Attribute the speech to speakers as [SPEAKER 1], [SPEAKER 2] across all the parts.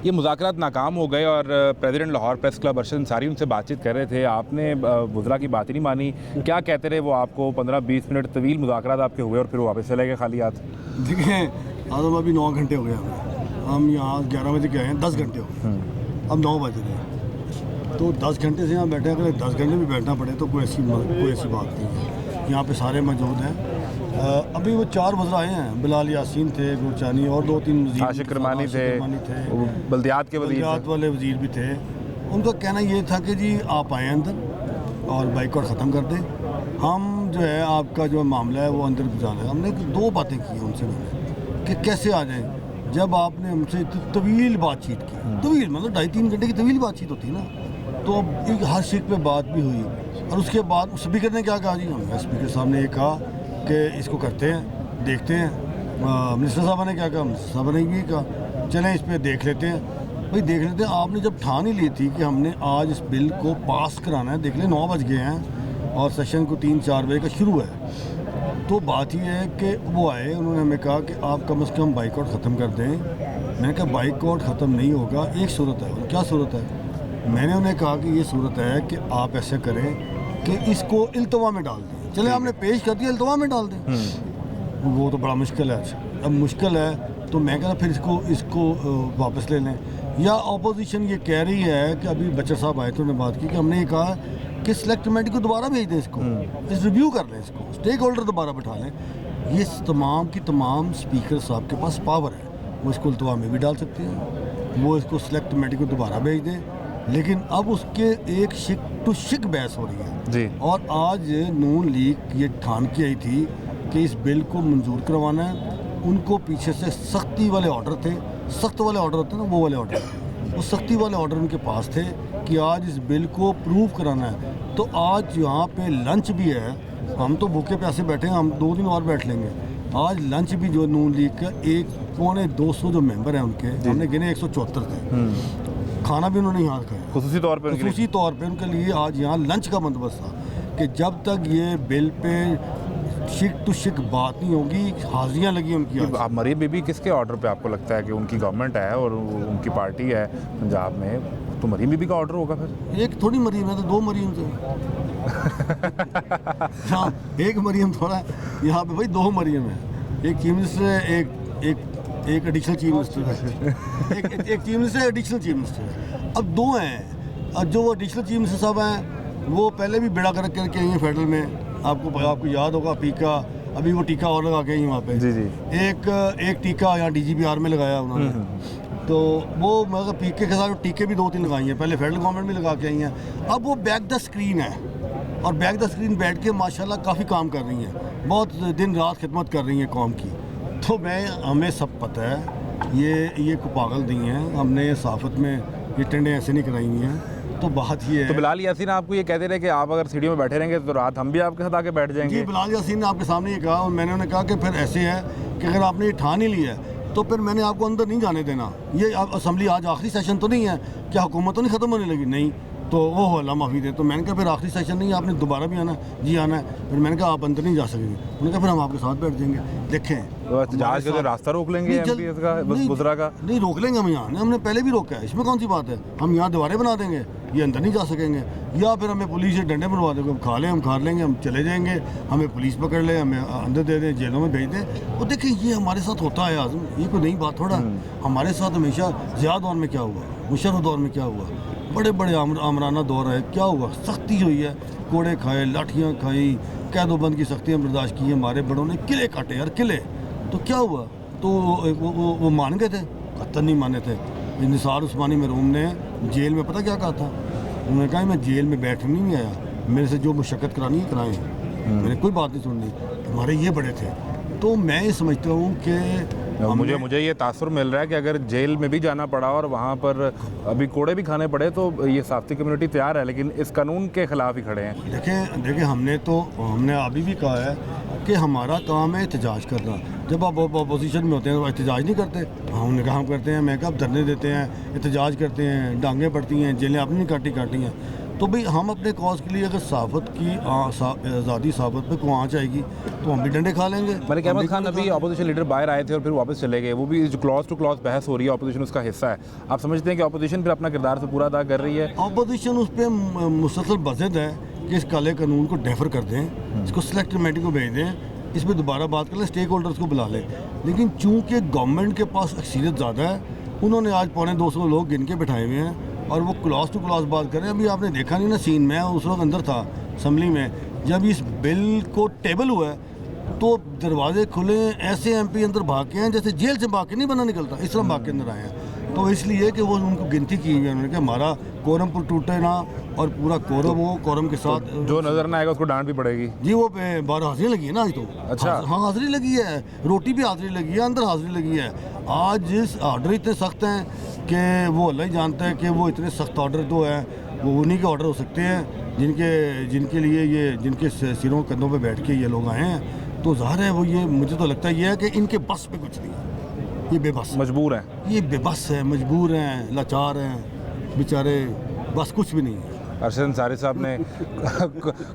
[SPEAKER 1] ये मुज़ाकरात नाकाम हो गए और president Lahore press club Arshad Ansari उनसे बातचीत कर रहे थे, आपने वज़रा की बात ही नहीं मानी। क्या कहते रहे वो आपको? 15-20 मिनट तवील मुज़ाकरात आपके हुए और फिर वापस चले गए खाली हाथ।
[SPEAKER 2] देखिए आदम, अभी 9 घंटे हो गए हम यहाँ 11 बजे के आए हैं, 10 घंटे हो गए, अब 9 बज रहे हैं, तो 10 घंटे से यहाँ बैठे, अगर 10 घंटे भी बैठना पड़े तो कोई ऐसी बात नहीं है। यहाँ पे सारे मौजूद हैं। अभी वो 4 वज़रा आए हैं, बिलाल यासीन थे, गुरचानी और 2-3 वज़ीर,
[SPEAKER 1] आशिक रमानी थे, बल्दियात के
[SPEAKER 2] बल्दियात वाले वज़ीर भी थे। उनका कहना ये था कि जी आप आएँ अंदर और बाइकआउट ख़त्म कर दें, हम जो है आपका जो मामला है वो अंदर भिजा लें। हमने 2 बातें की उनसे मैंने कि कैसे आ जाएँ, जब आपने हमसे तवील बातचीत की, तवील मतलब 2.5-3 घंटे की तवील बातचीत होती है ना, तो अब एक हर शिक पे बात भी हुई। और उसके बाद स्पीकर ने क्या कहा जी, हमने स्पीकर सामने ये कहा कि इसको करते हैं, देखते हैं। मिनिस्टर साहब ने क्या कहा, मिनिस्टर साहब ने भी कहा चलें इस पर देख लेते हैं। भाई देख लेते हैं, आपने जब ठान ही ली थी कि हमने आज इस बिल को पास कराना है, देख लें 9 बज गए हैं और सेशन को 3-4 बजे का शुरू है, तो बात ये है कि वो आए, उन्होंने हमें कहा कि आप कम से कम बाइकआउट ख़त्म कर दें। मैंने कहा बाइकआउट ख़त्म नहीं होगा, एक सूरत है। क्या सूरत है? मैंने उन्हें कहा कि ये सूरत है कि आप ऐसे करें कि इसको इल्तवा में डाल दें। चले आपने पेश कर दिया, इल्तवा में डाल दें, वो तो बड़ा मुश्किल है। अब मुश्किल है तो मैं कह रहा फिर इसको वापस ले लें। या अपोजिशन ये कह रही है कि अभी बच्चर साहब आए थे, उन्होंने बात की कि हमने ये कहा कि सिलेक्ट कमेटी को दोबारा भेज दें, इसको इस रिव्यू कर लें, इसको स्टेक होल्डर दोबारा बैठा लें। ये तमाम की तमाम स्पीकर साहब के पास पावर है, वो इसको इल्तवा में भी डाल सकते हैं, वो इसको सिलेक्ट कमेटी को दोबारा भेज दें। लेकिन अब उसके एक शिक टू शिक बहस हो रही है
[SPEAKER 1] जी।
[SPEAKER 2] और आज नून लीग ये ठान के आई थी कि इस बिल को मंजूर करवाना है। उनको पीछे से सख्ती वाले ऑर्डर थे, सख्त वाले ऑर्डर होते हैं ना, वो वाले ऑर्डर, वो सख्ती वाले ऑर्डर उनके पास थे कि आज इस बिल को प्रूव कराना है। तो आज यहाँ पे लंच भी है, हम तो भूखे प्यासे बैठे हैं, हम 2 दिन और बैठ लेंगे। आज लंच भी जो नून लीग का 1-200 जो मेंबर हैं उनके, हमने गिने 174 थे, खाना भी उन्होंने यहाँ खाया खुसूसी तौर पे उनके लिए आज यहाँ लंच का बंदोबस्त था कि जब तक ये बिल पे शिक टू शिक बात नहीं होगी, हाजिरियाँ लगी उनकी।
[SPEAKER 1] आप मरीम बीबी किसके ऑर्डर पे आपको लगता है कि उनकी गवर्नमेंट है और उनकी पार्टी है पंजाब में, तो मरीम बीबी का ऑर्डर होगा फिर? एक थोड़ी मरीम है, तो 2 मरीम थे।
[SPEAKER 2] हाँ, एक मरीम थोड़ा है यहाँ पे भाई, 2 मरीम है, एक चीफ मिनिस्टर है, एक एडिशनल चीफ मिनिस्टर है, एक chief minister, additional chief minister है। अब 2 हैं, और जो एडिशनल चीफ मिनिस्टर साहब हैं वो पहले भी बेड़ा करके आई हैं फेडरल में, आपको याद होगा टीका, अभी वो टीका और लगा के आई वहाँ पे
[SPEAKER 1] जी।
[SPEAKER 2] एक टीका यहाँ DGPR में लगाया उन्होंने, तो वो मतलब पीके के साथ टीके भी 2-3 लगाई हैं, पहले फेडरल गवर्नमेंट में लगा के आई हैं। अब वो बैक द स्क्रीन है और बैक द स्क्रीन बैठ के माशाल्लाह काफ़ी काम कर रही हैं, बहुत दिन रात खिदमत कर रही हैं कौम की। तो हमें सब पता है ये को पागल नहीं है, हमने ये साफत में ये टेंडें ऐसे नहीं कराई हुई हैं। तो बात ये है,
[SPEAKER 1] तो बिलाल यासीन आपको ये कहते रहे कि आप अगर सीढ़ियों में बैठे रहेंगे तो रात हम भी आपके साथ आके बैठ जाएंगे?
[SPEAKER 2] जी, बिलाल यासीन ने आपके सामने ये कहा और मैंने उन्हें कहा कि फिर ऐसे है कि अगर आपने ये ठान ही लिया है तो फिर मैंने आपको अंदर नहीं जाने देना। ये असम्बली आज आखिरी सेशन तो नहीं है, क्या हुकूमत तो नहीं ख़त्म होने लगी? नहीं, तो वो अल्लाह माफ़ी दे। तो मैंने कहा फिर आखिरी सेशन नहीं, आपने दोबारा भी आना है? जी आना है। फिर मैंने कहा आप अंदर नहीं जा सकेंगे। उन्होंने कहा फिर हम आपके साथ बैठ जाएंगे। देखें
[SPEAKER 1] जहाज का रास्ता रोक लेंगे MPs का, गुजरा का
[SPEAKER 2] नहीं रोक लेंगे हम यहाँ, हमने पहले भी रोका है, इसमें कौन सी बात है? हम यहाँ दीवारें बना देंगे, ये अंदर नहीं जा सकेंगे, या फिर हमें पुलिस से डंडे बनवा देंगे, हम खा लेंगे, हम चले जाएंगे, हमें पुलिस पकड़ ले, हमें अंदर दे दें, जेलों में भेज दें। और देखिए ये हमारे साथ होता है आज़म, ये कोई नई बात थोड़ा। हमारे साथ हमेशा ज़िया दौर में क्या हुआ, मुशर्रफ दौर में क्या हुआ, बड़े आमराना दौर है, क्या हुआ? सख्ती हुई है, कोड़े खाए, लाठियाँ खाई, कैदोबंद की सख्तियाँ बर्दाश्त की, हमारे बड़ों ने किले काटे यार, किले। तो क्या हुआ? तो वो मान गए थे? कतई नहीं माने थे। निसार उस्मानी मरहूम ने जेल में पता क्या कहा था? उन्होंने कहा मैं जेल में बैठने नहीं आया, मेरे से जो मुशक्क़त करानी है कराएं, मैंने कोई बात नहीं सुननी। हमारे ये बड़े थे। तो मैं ये समझता हूँ कि
[SPEAKER 1] मुझे ये तासुर मिल रहा है कि अगर जेल में भी जाना पड़ा और वहाँ पर अभी कोड़े भी खाने पड़े तो ये साफ़ी कम्युनिटी तैयार है, लेकिन इस कानून के ख़िलाफ़ ही खड़े हैं।
[SPEAKER 2] देखिए हमने अभी भी कहा है कि हमारा काम है एहतजाज करना। जब आप अपोजिशन में होते हैं तो एहतजाज नहीं करते, हमने कहा हम करते हैं। मैं कहा धरने देते हैं, एहतजाज करते हैं, डांगें पड़ती हैं, जेलें आपने काटी हैं। तो भाई हम अपने कॉज के लिए अगर सहाफ़त की आज़ादी सहाफ़त पे को आँच आएगी तो हम भी डंडे खा लेंगे।
[SPEAKER 1] मलिक
[SPEAKER 2] हम भी
[SPEAKER 1] अहमद खान
[SPEAKER 2] डंडे
[SPEAKER 1] अभी
[SPEAKER 2] खा
[SPEAKER 1] अपोजिशन लीडर बाहर आए थे और फिर वापस चले गए, वो भी जो क्लॉज टू क्लॉज बहस हो रही है, अपोजिशन उसका हिस्सा है। आप समझते हैं कि अपोजिशन फिर अपना किरदार तो पूरा अदा कर रही है?
[SPEAKER 2] अपोजिशन उस पर मुसलसल बज़द है कि इस काले कानून को डेफर कर दें, इसको सेलेक्ट कमेटी को भेज दें, इस पर दोबारा बात कर लें, स्टेक होल्डर्स को बुला लें। लेकिन चूँकि गवर्नमेंट के पास अक्सरियत ज़्यादा है, उन्होंने आज 250 लोग गिन के बिठाए हुए हैं और वो क्लॉज टू क्लॉज बात कर रहे हैं। अभी आपने देखा नहीं ना सीन में, उस वक्त अंदर था असम्बली में, जब इस बिल को टेबल हुआ है तो दरवाजे खुले, ऐसे एमपी अंदर भाग के हैं जैसे जेल से भाग के नहीं बना निकलता, इस तरह भाग के अंदर आए हैं। तो इसलिए कि वो उनको गिनती की हुई है उन्होंने कि हमारा कोरम पर टूटे ना और पूरा कोरम हो, कोरम के साथ
[SPEAKER 1] जो नजर ना आएगा उसको डांट भी पड़ेगी।
[SPEAKER 2] जी वो 12 हाजिरी लगी है ना आज तो।
[SPEAKER 1] अच्छा।
[SPEAKER 2] हाँ हाजिरी लगी है, रोटी भी हाजिरी लगी है, अंदर हाजिरी लगी है। आज इस ऑर्डर इतने सख्त हैं कि वो अल्लाह ही जानता है कि वो इतने सख्त ऑर्डर तो है, वो उन्हीं के ऑर्डर हो सकते हैं जिनके लिए ये जिनके सिरों कंधों पे बैठ के ये लोग आए हैं। तो ज़ाहिर है वो ये, मुझे तो लगता है ये है कि इनके बस पे कुछ नहीं है, ये बेबस
[SPEAKER 1] मजबूर हैं।
[SPEAKER 2] ये बेबस है, मजबूर हैं, लाचार हैं बेचारे, बस कुछ भी नहीं है।
[SPEAKER 1] अरशद अंसारी साहब ने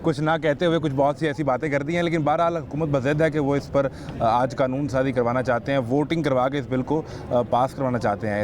[SPEAKER 1] कुछ ना कहते हुए कुछ बहुत सी ऐसी बातें कर दी हैं, लेकिन बहरहाल हुकूमत बज़िद है कि वो इस पर आज कानून साजी करवाना चाहते हैं, वोटिंग करवा के इस बिल को पास करवाना चाहते हैं।